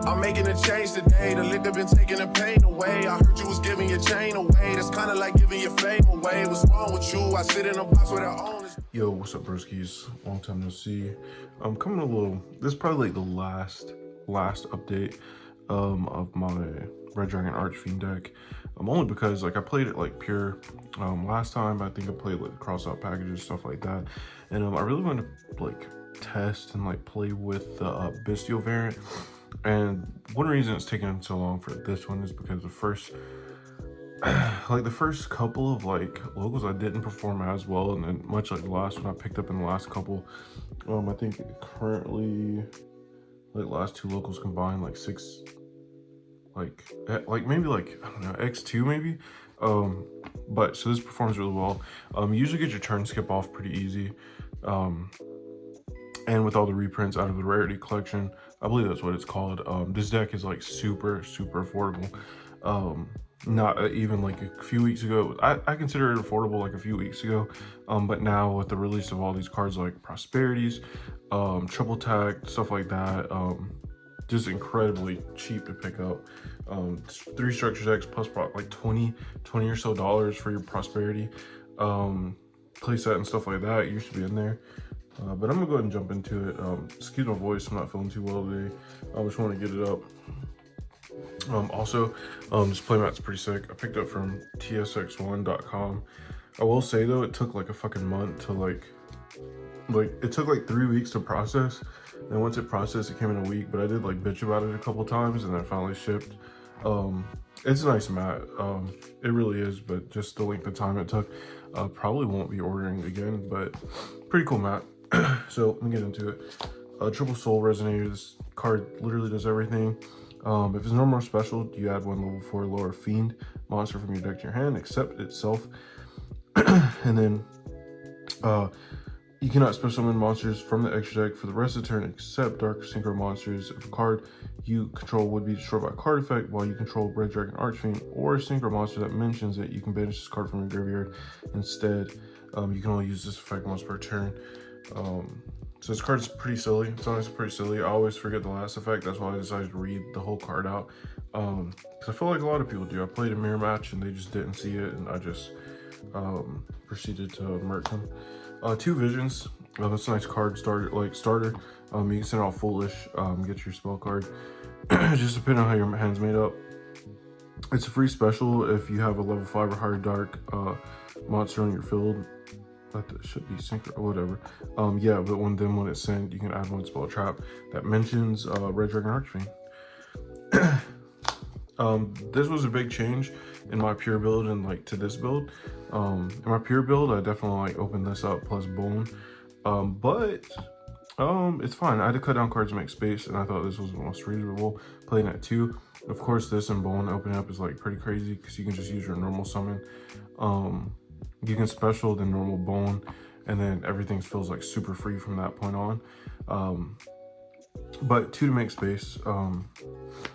I'm making a change today. The liquor been taking the pain away. I heard you was giving your chain away. That's kind of like giving your fame away. What's wrong with you? I sit in a box with our owners. Yo, what's up, broskies? Long time no see. I'm coming a little. This is probably like the last update of my Red Dragon Archfiend deck. Only because like I played it like pure last time. I think I played like cross-out packages, stuff like that, and I really want to like test and like play with the Bestial variant. And one reason it's taking so long for this one is because the first couple of like locals I didn't perform as well, and then much like the last one I picked up in the last couple. I think currently like last two locals combined like six, like maybe like I don't know, X2 maybe. But so this performs really well. You usually get your turn skip off pretty easy. And with all the reprints out of the rarity collection, I believe that's what it's called. This deck is like super affordable. Not even like a few weeks ago. I consider it affordable like a few weeks ago. But now with the release of all these cards like Prosperities, Triple Tag, stuff like that, just incredibly cheap to pick up. 3 structures X plus like 20 or so dollars for your Prosperity playset and stuff like that. You should be in there. But I'm gonna go ahead and jump into it. Excuse my voice, I'm not feeling too well today. I just want to get it up. Also, this playmat's pretty sick. I picked up from tsx1.com. I will say though, it took like a fucking month to like it took like 3 weeks to process. And once it processed, it came in a week. But I did like bitch about it a couple times, and then finally shipped. It's a nice mat. It really is, but just the length of time it took, probably won't be ordering again. But pretty cool mat. So let me get into it. Triple Soul Resonator. This card literally does everything. If it's normal or special, you add 1 level 4 lower fiend monster from your deck to your hand, except itself. And then you cannot special summon monsters from the extra deck for the rest of the turn except Dark Synchro monsters. If a card you control would be destroyed by a card effect while you control Red Dragon Archfiend or a Synchro monster that mentions it, you can banish this card from your graveyard instead. You can only use this effect once per turn. So this card is pretty silly. It's honestly pretty silly. I always forget the last effect. That's why I decided to read the whole card out. Because I feel like a lot of people do. I played a mirror match and they just didn't see it, and I just proceeded to murk them. 2 visions. That's a nice card starter. You can send out Foolish, get your spell card. Just depending on how your hand's made up. It's a free special if you have a level 5 or higher dark monster on your field. That should be synchro or whatever. Yeah, but when it's sent, you can add 1 spell trap that mentions Red Dragon Archfiend. This was a big change in my pure build and like to this build. In my pure build, I definitely like opened this up plus bone. But it's fine. I had to cut down cards to make space, and I thought this was the most reasonable playing at 2. Of course, this and bone opening up is like pretty crazy because you can just use your normal summon. You can special the normal bone, and then everything feels like super free from that point on. But 2 to make space. And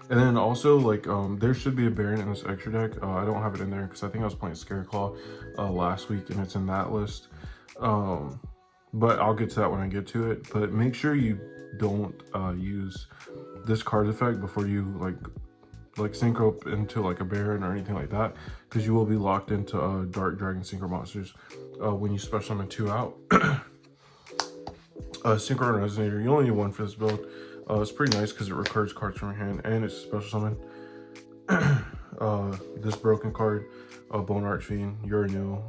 then also like there should be a Baron in this extra deck. I don't have it in there because I think I was playing Scareclaw last week, and it's in that list. But I'll get to that when I get to it. But make sure you don't use this card effect before you like synchro into like a Baron or anything like that, because you will be locked into Dark Dragon Synchro monsters when you special summon 2 out. Synchro Resonator, you only need 1 for this build. It's pretty nice because it recurs cards from your hand and it's a special summon. This broken card, Bone Archfiend, you're new.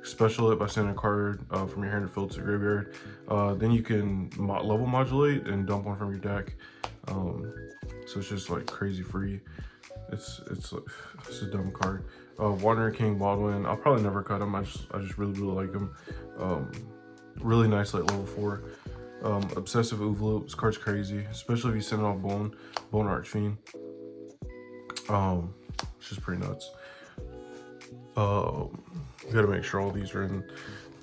Special it by sending a card from your hand or field to the graveyard. Then you can level modulate and dump 1 from your deck. So it's just like crazy free. It's a dumb card. Wandering King Baldwin, I'll probably never cut him. I just really like him. Really nice like level 4. Obsessive Ouvaloop, this card's crazy, especially if you send off Bone Archfiend. It's just pretty nuts. You gotta make sure all these are in.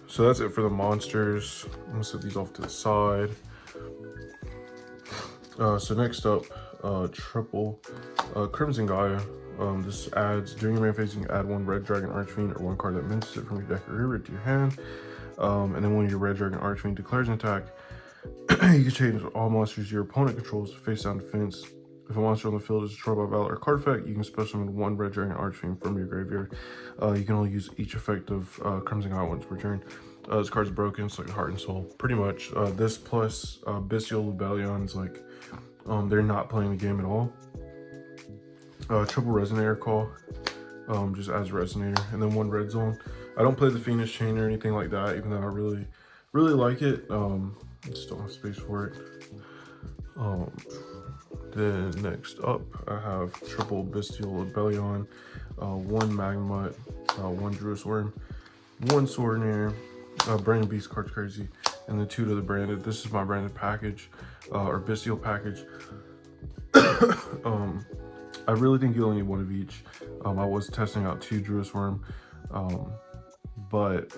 So that's it for the monsters. I'm gonna set these off to the side. So next up, triple Crimson Gaia. This adds, during your main phase, you can add 1 Red Dragon Archfiend or 1 card that mentions it from your deck or graveyard to your hand. And then when your Red Dragon Archfiend declares an attack, you can change all monsters your opponent controls to face down defense If a monster on the field is destroyed by battle or card effect, you can special summon 1 Red Dragon Archfiend from your graveyard. You can only use each effect of Crimson Eye once per turn. This card's broken, it's like Heart and Soul. Pretty much, this plus Bestial Rebellion is like, they're not playing the game at all. Triple Resonator Call, just adds Resonator, and then 1 Red Zone. I don't play the Phoenix Chain or anything like that, even though I really like it. Just don't have space for it. Then next up, I have triple Bestial Rebellion, 1 Magmut, 1 Druid Worm, 1 Swordnair, Branded Beast card's crazy, and then 2 to the branded. This is my branded package, or Bestial package. I really think you only need 1 of each. I was testing out 2 Druid Worm, but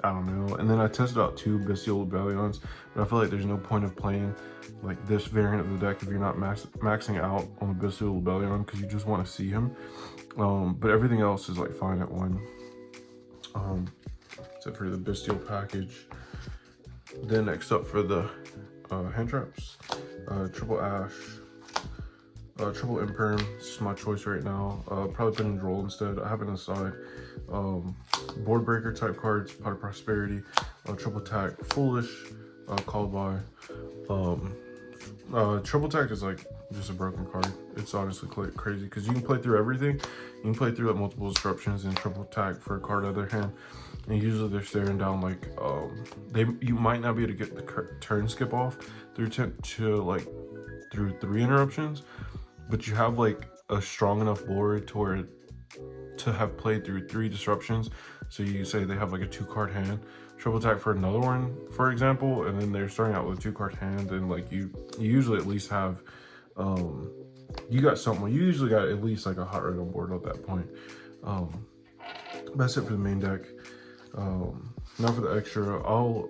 I don't know. And then I tested out 2 Bestial Rebellions, but I feel like there's no point of playing like this variant of the deck if you're not maxing out on the Bestial Rebellion, because you just want to see him. But everything else is like fine at 1, except for the Bestial package. Then next up for the hand traps, triple Ash, triple Imperm. This is my choice right now. Probably put in Droll instead. I have it on the side. Board breaker type cards, Pot of Prosperity, triple attack, Foolish, called by. Triple attack is like just a broken card. It's honestly crazy because you can play through everything. You can play through like multiple disruptions and triple attack for a card out of their hand. And usually they're staring down like you might not be able to get the turn skip off through through 3 interruptions, but you have like a strong enough board to have played through 3 disruptions. So you say they have like a 2-card hand, triple attack for another one, for example, and then they're starting out with a 2-card hand, and like you usually at least have you got something. You usually got at least like a hot red on board at that point. That's it for the main deck. Now for the extra, I'll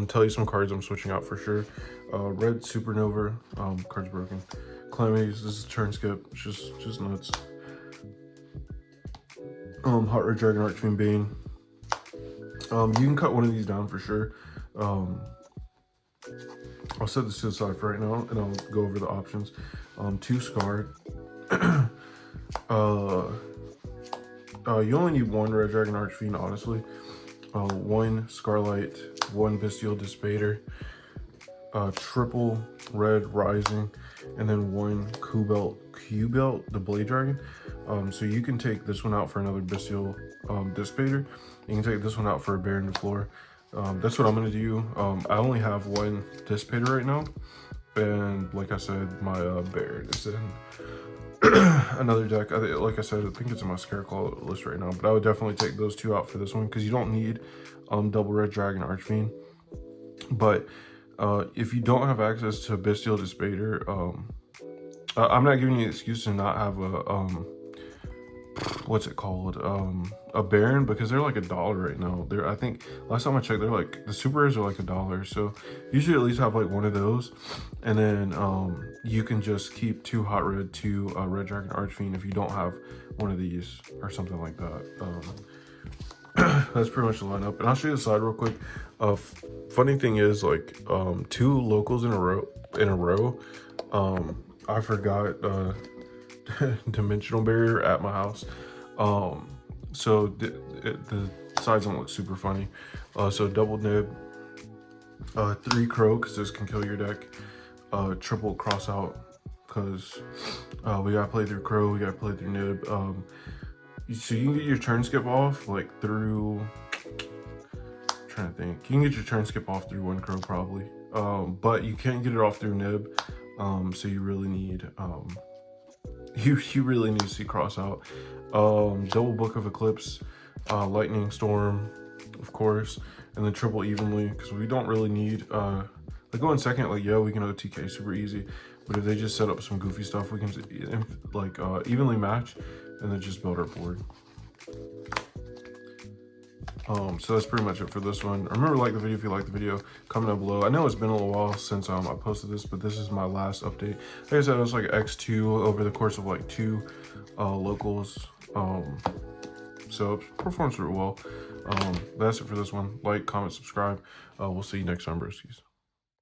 tell you some cards I'm switching out for sure. Red Supernova, card's broken. Calamities, this is turn skip, it's just nuts. Hot Red Dragon Archfiend Bane. You can cut one of these down for sure. I'll set this to the side for right now, and I'll go over the options. 2 Scarred. You only need 1 Red Dragon Archfiend, honestly. 1 Scarlight, 1 Bestial Dispater, triple Red Rising, and then 1 Q-Belt, the Blade Dragon. So you can take this one out for another Bestial Dispater. You can take this one out for a Bear in the Floor. That's what I'm going to do. I only have 1 Dispater right now. And like I said, my Bear is in another deck. Like I said, I think it's in my Scareclaw list right now. But I would definitely take those 2 out for this one, because you don't need double Red Dragon Archfiend. But if you don't have access to Bestial Dispater, I'm not giving you an excuse to not have a what's it called, a Baron, because they're like $1 right now. I think last time I checked, they're like, the super rares are like $1, so you should at least have like 1 of those, and then you can just keep 2 hot red, 2 Red Dragon Archfiend if you don't have 1 of these or something like that. That's pretty much the lineup, and I'll show you the side real quick. Funny thing is, like 2 locals in a row. I forgot Dimensional Barrier at my house. So the sides don't look super funny. So double Nib, 3 Crow, because this can kill your deck. Triple Cross Out, because we gotta play through Crow, we gotta play through Nib. So you can get your turn skip off like through, I'm trying to think, you can get your turn skip off through 1 Crow probably, but you can't get it off through Nib. So you really need you really need to see Cross Out. Double Book of Eclipse, Lightning Storm, of course, and then triple Evenly, because we don't really need like going second, like we can OTK super easy, but if they just set up some goofy stuff, we can like evenly match and then just build our board. So that's pretty much it for this one. Remember to like the video if you like the video, comment down below. I know it's been a little while since I posted this, but this is my last update. Like I said, it was like X2 over the course of like 2 locals. So it performs really well. That's it for this one. Like, comment, subscribe. We'll see you next time, broskies.